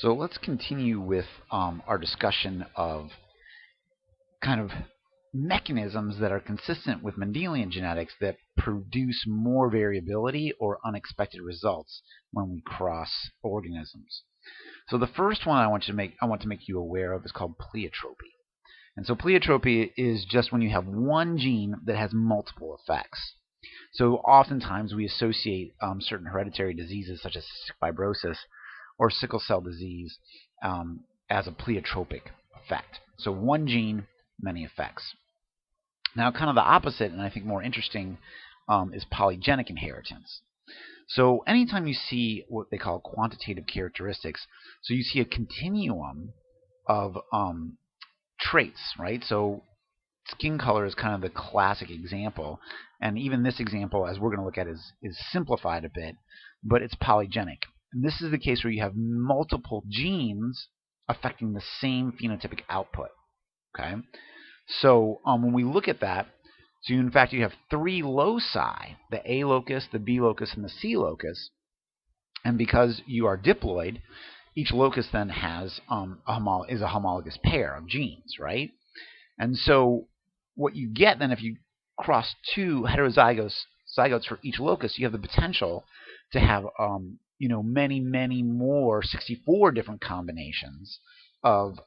So let's continue with our discussion of kind of mechanisms that are consistent with Mendelian genetics that produce more variability or unexpected results when we cross organisms. So the first one I want to make you aware of is called pleiotropy. And so pleiotropy is just when you have one gene that has multiple effects. So oftentimes we associate certain hereditary diseases such as cystic fibrosis or sickle cell disease as a pleiotropic effect. So one gene, many effects. Now, kind of the opposite, and I think more interesting, is polygenic inheritance. So anytime you see what they call quantitative characteristics, so you see a continuum of traits, right? So skin color is kind of the classic example, and even this example, as we're going to look at, is simplified a bit, but it's polygenic. And this is the case where you have multiple genes affecting the same phenotypic output. Okay, so when we look at that, so in fact you have three loci: the A locus, the B locus, and the C locus. And because you are diploid, each locus then has is a homologous pair of genes, right? And so what you get then, if you cross two heterozygotes for each locus, you have the potential to have many more, 64 different combinations of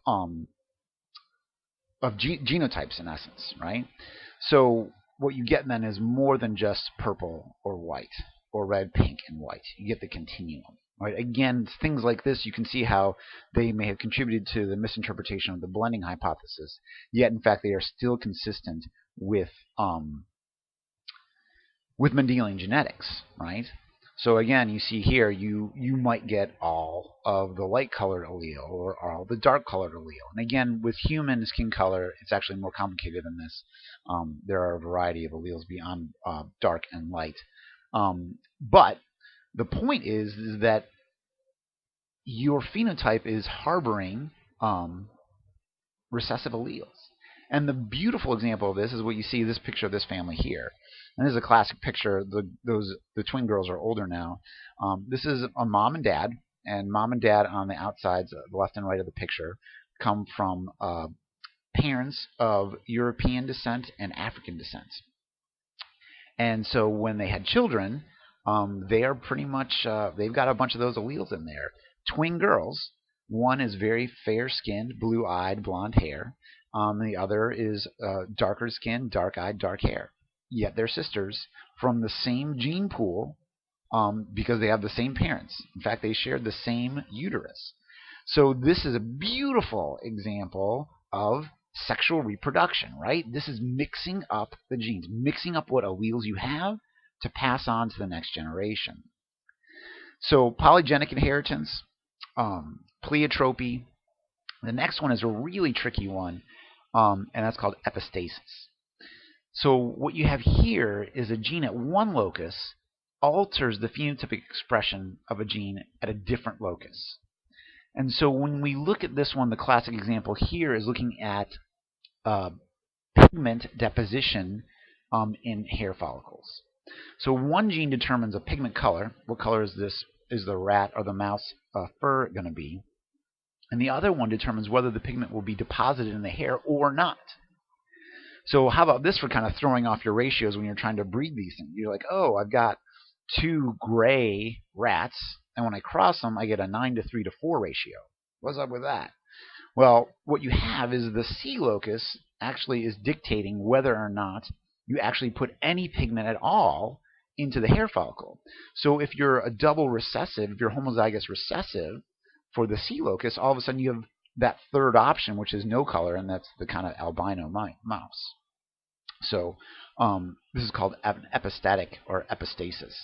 genotypes in essence, right? So what you get then is more than just purple or white or red, pink, and white. You get the continuum. Right? Again, things like this, you can see how they may have contributed to the misinterpretation of the blending hypothesis, yet in fact they are still consistent with Mendelian genetics, right? So again, you see here, you might get all of the light-colored allele or all the dark-colored allele. And again, with human skin color, it's actually more complicated than this. There are a variety of alleles beyond dark and light. But the point is that your phenotype is harboring recessive alleles. And the beautiful example of this is what you see, this picture of this family here. And this is a classic picture. The twin girls are older now. This is a mom and dad. And mom and dad on the outsides, the left and right of the picture, come from parents of European descent and African descent. And so when they had children, they are pretty much, they've got a bunch of those alleles in there. Twin girls. One is very fair-skinned, blue-eyed, blonde hair. The other is darker skin, dark-eyed, dark hair. Yet they're sisters from the same gene pool because they have the same parents. In fact, they shared the same uterus. So this is a beautiful example of sexual reproduction, right? This is mixing up the genes, mixing up what alleles you have to pass on to the next generation. So polygenic inheritance, pleiotropy. The next one is a really tricky one, and that's called epistasis. So what you have here is a gene at one locus alters the phenotypic expression of a gene at a different locus. And so when we look at this one, the classic example here is looking at pigment deposition in hair follicles. So one gene determines a pigment color. What color is the rat or the mouse fur going to be? And the other one determines whether the pigment will be deposited in the hair or not. So how about this for kind of throwing off your ratios when you're trying to breed these things? You're like, oh, I've got two gray rats, and when I cross them, I get a 9:3:4 ratio. What's up with that? Well, what you have is the C locus actually is dictating whether or not you actually put any pigment at all into the hair follicle. So if you're a double recessive, if you're homozygous recessive for the C locus, all of a sudden you have that third option, which is no color, and that's the kind of albino mouse. So this is called an epistatic or epistasis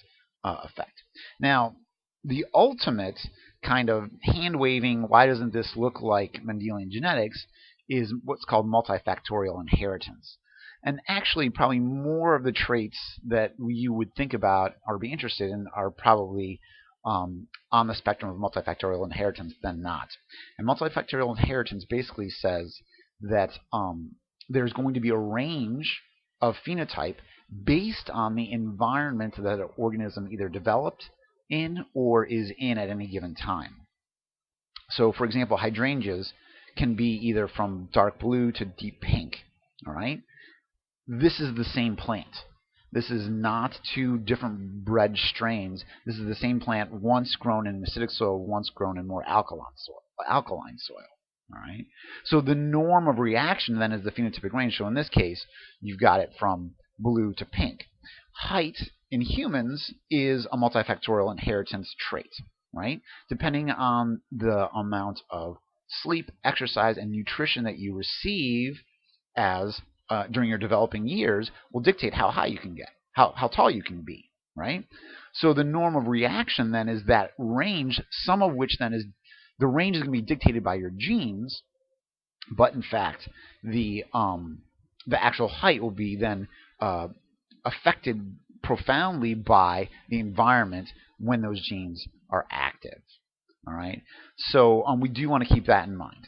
effect. Now, the ultimate kind of hand-waving, why doesn't this look like Mendelian genetics, is what's called multifactorial inheritance. And actually, probably more of the traits that you would think about or be interested in are probably on the spectrum of multifactorial inheritance than not. And multifactorial inheritance basically says that there's going to be a range of phenotype based on the environment that an organism either developed in or is in at any given time. So, for example, hydrangeas can be either from dark blue to deep pink. All right, this is the same plant. This is not two different bred strains. This is the same plant, once grown in acidic soil, once grown in more alkaline soil. All right. So the norm of reaction then is the phenotypic range. So in this case, you've got it from blue to pink. Height in humans is a multifactorial inheritance trait, right? Depending on the amount of sleep, exercise, and nutrition that you receive as during your developing years will dictate how high you can get, how tall you can be, right? So the norm of reaction then is that range, some of which then is the range is going to be dictated by your genes, but in fact the actual height will be then affected profoundly by the environment when those genes are active. All right, so we do want to keep that in mind.